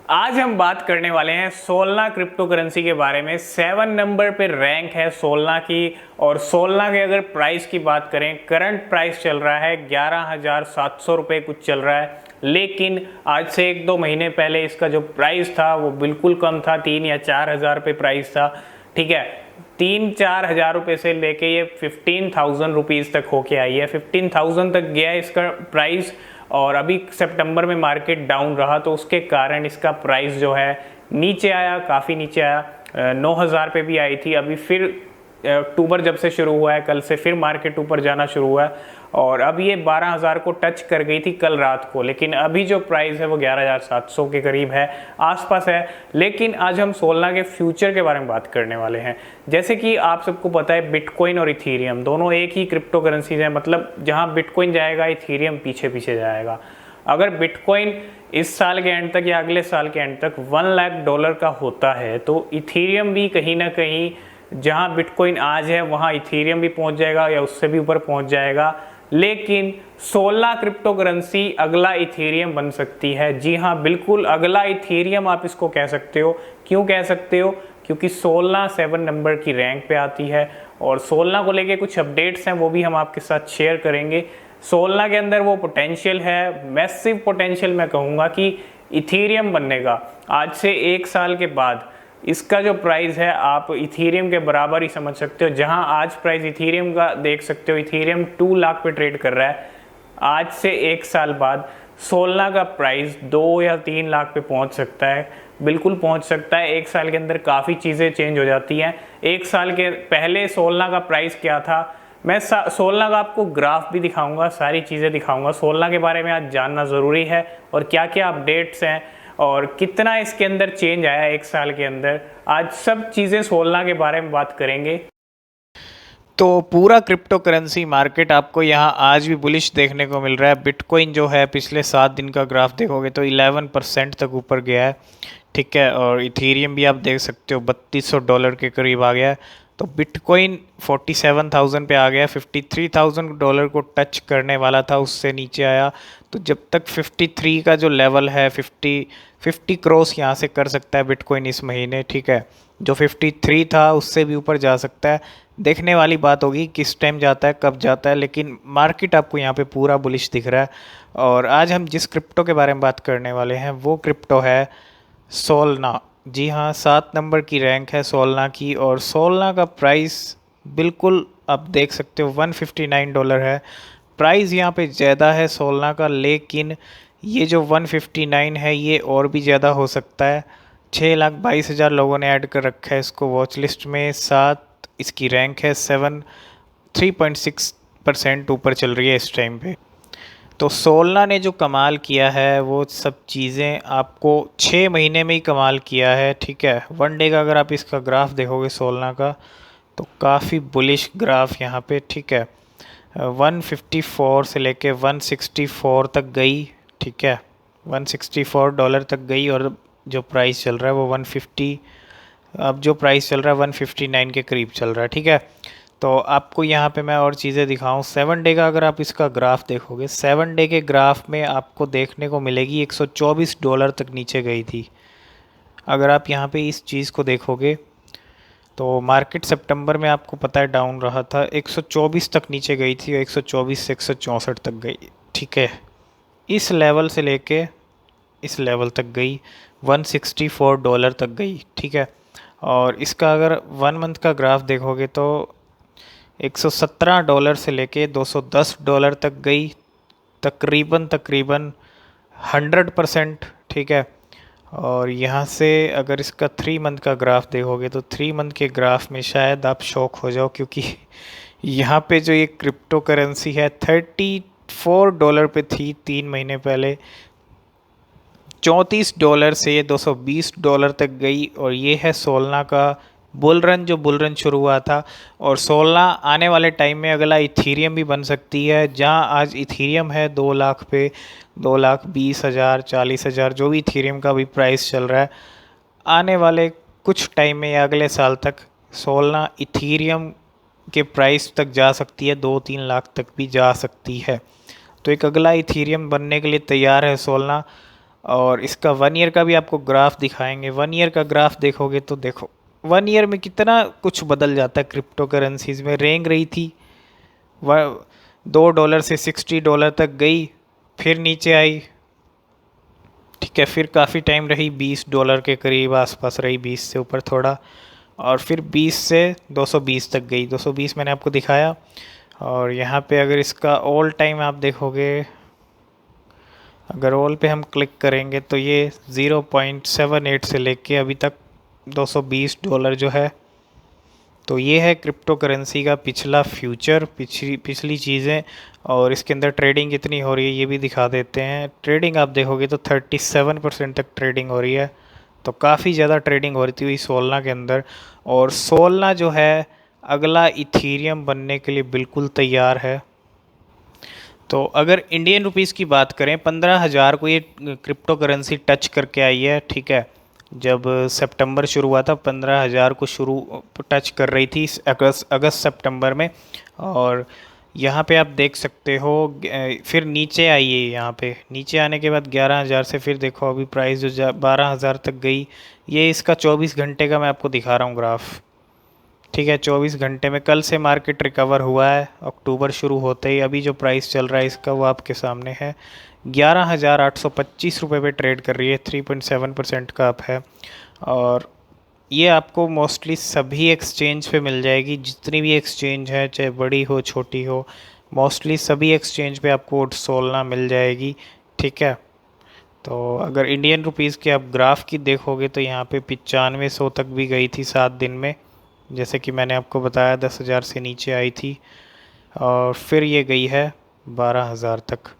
आज हम बात करने वाले हैं सोलना क्रिप्टो करेंसी के बारे में। 7 नंबर पे रैंक है सोलना की। और सोलना के अगर प्राइस की बात करें, करंट प्राइस चल रहा है 11,700 रुपये कुछ चल रहा है। लेकिन आज से 1-2 महीने पहले इसका जो प्राइस था वो बिल्कुल कम था, 3 या 4 हज़ार रुपये प्राइस था। ठीक है, 3-4 हज़ार रुपये से लेके ये 15,000 रुपीज़ तक होके आई है। 15,000 तक गया है इसका प्राइस। और अभी सितंबर में मार्केट डाउन रहा तो उसके कारण इसका प्राइस जो है नीचे आया, काफ़ी नीचे आया। 9,000 पे भी आई थी। अभी फिर अक्टूबर जब से शुरू हुआ है, कल से फिर मार्केट ऊपर जाना शुरू हुआ है और अब ये 12,000 को टच कर गई थी कल रात को। लेकिन अभी जो प्राइस है वो 11,700 के करीब है, आसपास है। लेकिन आज हम सोलना के फ्यूचर के बारे में बात करने वाले हैं। जैसे कि आप सबको पता है, बिटकॉइन और इथीरियम दोनों एक ही क्रिप्टो करेंसीज हैं। मतलब जहाँ बिटकॉइन जाएगा इथीरियम पीछे पीछे जाएगा। अगर बिटकॉइन इस साल के एंड तक या अगले साल के एंड तक $1,00,000 का होता है तो इथीरियम भी कहीं ना कहीं, जहां बिटकॉइन आज है वहां इथीरियम भी पहुंच जाएगा या उससे भी ऊपर पहुंच जाएगा। लेकिन सोलना क्रिप्टो करेंसी अगला इथीरियम बन सकती है। जी हाँ, बिल्कुल अगला इथीरियम आप इसको कह सकते हो। क्यों कह सकते हो? क्योंकि सोलना 7 नंबर की रैंक पे आती है और सोलना को लेके कुछ अपडेट्स हैं, वो भी हम आपके साथ शेयर करेंगे। सोलना के अंदर वो पोटेंशियल है, मैसिव पोटेंशियल मैं कहूँगा कि इथीरियम बनने का। आज से 1 साल के बाद इसका जो प्राइस है आप इथीरियम के बराबर ही समझ सकते हो। जहां आज प्राइस इथीरियम का देख सकते हो, इथीरियम 2 लाख पे ट्रेड कर रहा है। आज से 1 साल बाद सोलना का प्राइस 2 या 3 लाख पे पहुंच सकता है, बिल्कुल पहुंच सकता है। 1 साल के अंदर काफ़ी चीज़ें चेंज हो जाती हैं। 1 साल के पहले सोलना का प्राइस क्या था, मैं सोलना का आपको ग्राफ भी दिखाऊंगा, सारी चीज़ें दिखाऊंगा। सोलना के बारे में आज जानना ज़रूरी है और क्या क्या अपडेट्स हैं और कितना इसके अंदर चेंज आया 1 साल के अंदर। आज सब चीज़ें सोलना के बारे में बात करेंगे। तो पूरा क्रिप्टो करेंसी मार्केट आपको यहाँ आज भी बुलिश देखने को मिल रहा है। बिटकॉइन जो है पिछले 7 दिन का ग्राफ देखोगे तो 11% तक ऊपर गया है। ठीक है, और इथीरियम भी आप देख सकते हो $3,200 के करीब आ गया है। तो बिटकॉइन 47,000 पे आ गया, $53,000 को टच करने वाला था, उससे नीचे आया। तो जब तक 53 का जो लेवल है, 50 क्रॉस यहाँ से कर सकता है बिटकॉइन इस महीने। ठीक है, जो 53 था उससे भी ऊपर जा सकता है। देखने वाली बात होगी किस टाइम जाता है, कब जाता है, लेकिन मार्केट आपको यहाँ पे पूरा बुलिश दिख रहा है। और आज हम जिस क्रिप्टो के बारे में बात करने वाले हैं वो क्रिप्टो है सोलना। जी हाँ, 7 नंबर की रैंक है सोलना की और सोलना का प्राइस बिल्कुल आप देख सकते हो $159 है। प्राइस यहाँ पे ज़्यादा है सोलना का, लेकिन ये जो 159 है ये और भी ज़्यादा हो सकता है। 6,22,000 लोगों ने ऐड कर रखा है इसको वॉच लिस्ट में। 7 इसकी रैंक है, 3.6% ऊपर चल रही है इस टाइम पे। तो सोलना ने जो कमाल किया है वो सब चीज़ें आपको 6 महीने में ही कमाल किया है। ठीक है, 1 डे का अगर आप इसका ग्राफ देखोगे सोलना का तो काफ़ी बुलिश ग्राफ यहाँ पे। ठीक है, 154 से लेके 164 तक गई। ठीक है, $164 तक गई और जो प्राइस चल रहा है वो 150, अब जो प्राइस चल रहा है 159 के करीब चल रहा है। ठीक है, तो आपको यहाँ पे मैं और चीज़ें दिखाऊं। 7 डे का अगर आप इसका ग्राफ देखोगे, 7 डे के ग्राफ में आपको देखने को मिलेगी $124 तक नीचे गई थी। अगर आप यहाँ पे इस चीज़ को देखोगे तो मार्केट सितंबर में आपको पता है डाउन रहा था, 124 तक नीचे गई थी और 124 से 164 तक गई। ठीक है, इस लेवल से लेके इस लेवल तक गई, $164 तक गई। ठीक है, और इसका अगर 1 मंथ का ग्राफ देखोगे तो $117 से लेके $210 तक गई, तकरीबन 100%। ठीक है, और यहाँ से अगर इसका 3 मंथ का ग्राफ देखोगे तो 3 मंथ के ग्राफ में शायद आप शॉक हो जाओ, क्योंकि यहाँ पे जो ये क्रिप्टो करेंसी है $34 पे थी 3 महीने पहले, $34 से $220 तक गई। और ये है सोलना का बुल रन, जो बुल रन शुरू हुआ था। और सोलना आने वाले टाइम में अगला इथीरियम भी बन सकती है। जहां आज इथीरियम है 2 लाख पे, 2,20,000, 40,000 जो भी इथीरियम का भी प्राइस चल रहा है, आने वाले कुछ टाइम में या अगले साल तक सोलना इथीरियम के प्राइस तक जा सकती है, 2-3 लाख तक भी जा सकती है। तो एक अगला इथीरियम बनने के लिए तैयार है सोलना। और इसका 1 ईयर का भी आपको ग्राफ दिखाएंगे। 1 ईयर का ग्राफ देखोगे तो देखो 1 ईयर में कितना कुछ बदल जाता है। क्रिप्टो करेंसीज में रेंग रही थी, $2 से $60 तक गई, फिर नीचे आई, ठीक है, फिर काफ़ी टाइम रही, $20 के करीब आसपास रही, 20 से ऊपर थोड़ा, और फिर 20 से 220 तक गई। 220 मैंने आपको दिखाया। और यहाँ पे अगर इसका ऑल टाइम आप देखोगे, अगर ऑल पे हम क्लिक करेंगे तो ये 0.78 से लेके अभी तक $220 जो है। तो ये है क्रिप्टो करेंसी का पिछला फ्यूचर, पिछली चीज़ें। और इसके अंदर ट्रेडिंग कितनी हो रही है ये भी दिखा देते हैं। ट्रेडिंग आप देखोगे तो 37% तक ट्रेडिंग हो रही है। तो काफ़ी ज़्यादा ट्रेडिंग हो रही थी सोलना के अंदर। और सोलना जो है अगला इथीरियम बनने के लिए बिल्कुल तैयार है। तो अगर इंडियन रुपीस की बात करें, 15,000 को ये क्रिप्टो करेंसी टच करके आई है, ठीक है। जब सितंबर शुरू हुआ था 15,000 को शुरू टच कर रही थी अगस्त सितंबर में। और यहाँ पे आप देख सकते हो फिर नीचे आई है। यहाँ पे नीचे आने के बाद 11,000 से फिर देखो अभी प्राइस जो 12,000 तक गई। ये इसका 24 घंटे का मैं आपको दिखा रहा हूँ ग्राफ, ठीक है। 24 घंटे में कल से मार्केट रिकवर हुआ है, अक्टूबर शुरू होते ही। अभी जो प्राइस चल रहा है इसका वो आपके सामने है, 11,825 रुपये पे ट्रेड कर रही है, 3.7% का अप है। और ये आपको मोस्टली सभी एक्सचेंज पे मिल जाएगी, जितनी भी एक्सचेंज है, चाहे बड़ी हो छोटी हो, मोस्टली सभी एक्सचेंज पे आपको सोलना मिल जाएगी, ठीक है। तो अगर इंडियन रुपीस के आप ग्राफ की देखोगे तो यहाँ पे 9500 तक भी गई थी 7 दिन में, जैसे कि मैंने आपको बताया 10,000 से नीचे आई थी। और फिर ये गई है 12,000 तक।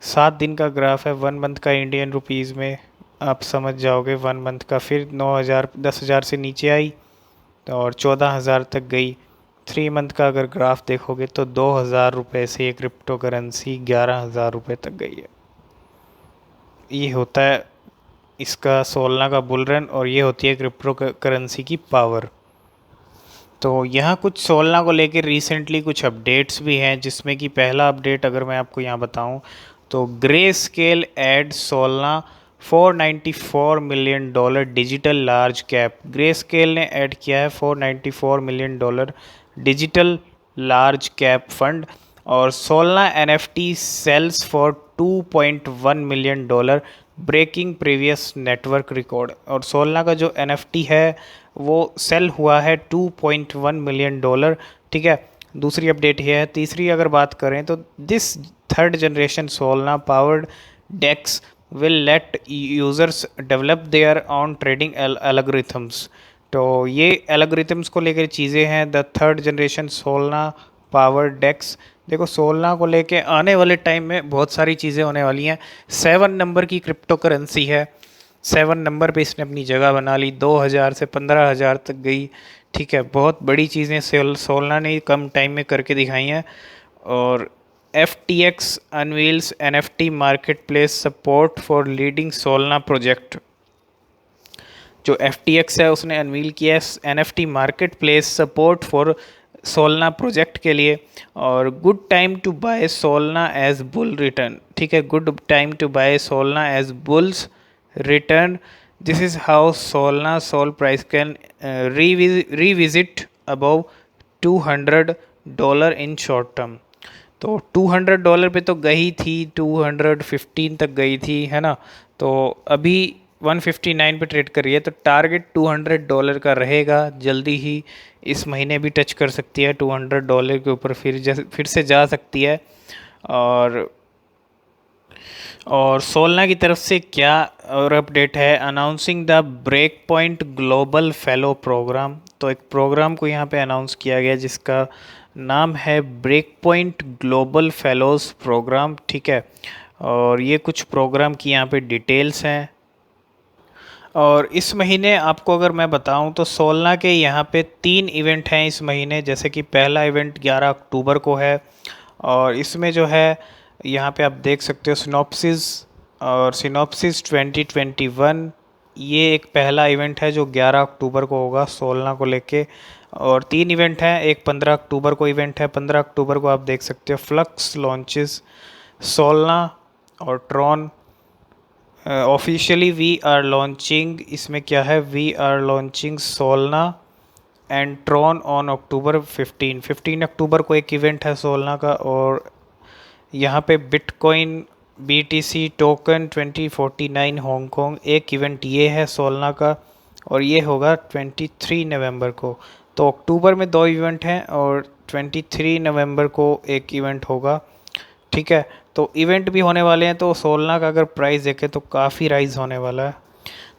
7 दिन का ग्राफ है। 1 मंथ का इंडियन रुपीज़ में आप समझ जाओगे। 1 मंथ का फिर 9,000 10,000 से नीचे आई और 14,000 तक गई। 3 मंथ का अगर ग्राफ देखोगे तो 2,000 रुपये से ये क्रिप्टो करेंसी 11,000 रुपये तक गई है। ये होता है इसका सोलना का बुल रन, और ये होती है क्रिप्टो करेंसी की पावर। तो यहाँ कुछ सोलना को लेकर रिसेंटली कुछ अपडेट्स भी हैं, जिसमें कि पहला अपडेट अगर मैं आपको यहाँ बताऊँ तो Grayscale add Solana $494 million digital large cap. Grayscale ने ऐड किया है $494 million digital large cap fund. और Solana NFT sales for $2.1 million, breaking previous network record. और सोलना का जो NFT है वो सेल हुआ है $2.1 मिलियन, ठीक है। दूसरी अपडेट ये है। तीसरी अगर बात करें तो this third generation Solana powered DEX will let users develop their own trading algorithms. तो ये एल्गोरिथम्स को लेकर चीज़ें हैं। The third generation Solana power DEX. देखो सोलना को लेके आने वाले टाइम में बहुत सारी चीज़ें होने वाली हैं। 7 नंबर की क्रिप्टो करेंसी है, 7 नंबर पे इसने अपनी जगह बना ली, 2,000 से 15,000 तक गई, ठीक है। बहुत बड़ी चीज़ें सोलना ने कम टाइम में करके दिखाई हैं। और FTX unveils NFT market place support for leading Solana project. जो FTX है उसने अनवील किया है NFT market place support for Solana project के लिए। और good time to buy Solana as bull return, ठीक है। Good time to buy Solana as bulls return. This is how Solana SOL price can revisit above $200 in short term. तो $200 पे तो गई थी, 215 तक गई थी, है ना। तो अभी 159 पे ट्रेड कर रही है। तो टारगेट $200 का रहेगा, जल्दी ही इस महीने भी टच कर सकती है $200 के ऊपर, फिर से जा सकती है। और सोलना की तरफ से क्या और अपडेट है, announcing the break point global fellow program. तो एक प्रोग्राम को यहाँ पे अनाउंस किया गया जिसका नाम है break point global fellows program, ठीक है। और ये कुछ प्रोग्राम की यहाँ पे डिटेल्स हैं। और इस महीने आपको अगर मैं बताऊं तो सोलना के यहाँ पे 3 इवेंट हैं इस महीने। जैसे कि पहला इवेंट 11 अक्टूबर को है, और इसमें जो है यहाँ पे आप देख सकते हो सिनॉप्सिस और सिनॉप्सिस 2021। ये एक पहला इवेंट है जो 11 अक्टूबर को होगा सोलना को लेके। और 3 इवेंट हैं, एक 15 अक्टूबर को इवेंट है। 15 अक्टूबर को आप देख सकते हो फ्लक्स लॉन्चेस सोलना और Tron officially we are launching, इसमें क्या है, we are launching Solana and Tron on October 15 अक्टूबर को एक इवेंट है सोलना का। और यहाँ पे बिटकॉइन BTC टोकन 2049 हांगकांग एक इवेंट ये है सोलना का, और ये होगा 23 नवंबर को। तो अक्टूबर में 2 इवेंट हैं और 23 नवंबर को एक इवेंट होगा, ठीक है। तो इवेंट भी होने वाले हैं, तो सोलना का अगर प्राइस देखें तो काफ़ी राइज होने वाला है।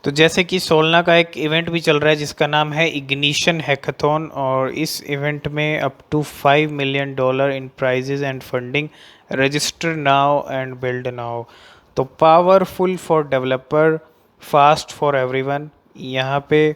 तो जैसे कि सोलना का एक इवेंट भी चल रहा है जिसका नाम है इग्निशन हैकाथॉन, और इस इवेंट में up to $5 million in prizes and funding, register now and build now. तो powerful for developer, fast for everyone. यहाँ पे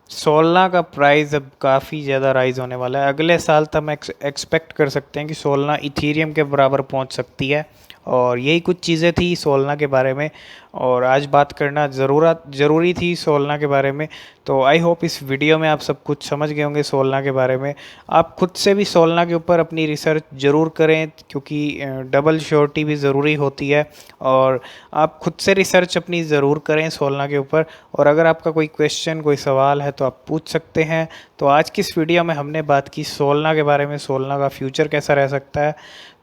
सोलना का प्राइस अब काफ़ी ज़्यादा राइज होने वाला है। अगले साल तक हम एक्सपेक्ट कर सकते हैं कि सोलना इथीरियम के बराबर पहुंच सकती है। और यही कुछ चीज़ें थी सोलना के बारे में, और आज बात करना ज़रूरी थी सोलना के बारे में। तो आई होप इस वीडियो में आप सब कुछ समझ गए होंगे सोलना के बारे में। आप खुद से भी सोलना के ऊपर अपनी रिसर्च ज़रूर करें, क्योंकि डबल श्योरिटी भी ज़रूरी होती है। और आप खुद से रिसर्च अपनी ज़रूर करें सोलना के ऊपर। और अगर आपका कोई क्वेश्चन, कोई सवाल है तो आप पूछ सकते हैं। तो आज की इस वीडियो में हमने बात की सोलना के बारे में, सोलना का फ्यूचर कैसा रह सकता है।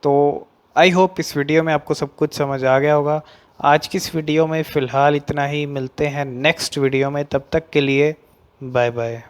तो आई होप इस वीडियो में आपको सब कुछ समझ आ गया होगा। आज की इस वीडियो में फ़िलहाल इतना ही, मिलते हैं नेक्स्ट वीडियो में, तब तक के लिए बाय बाय।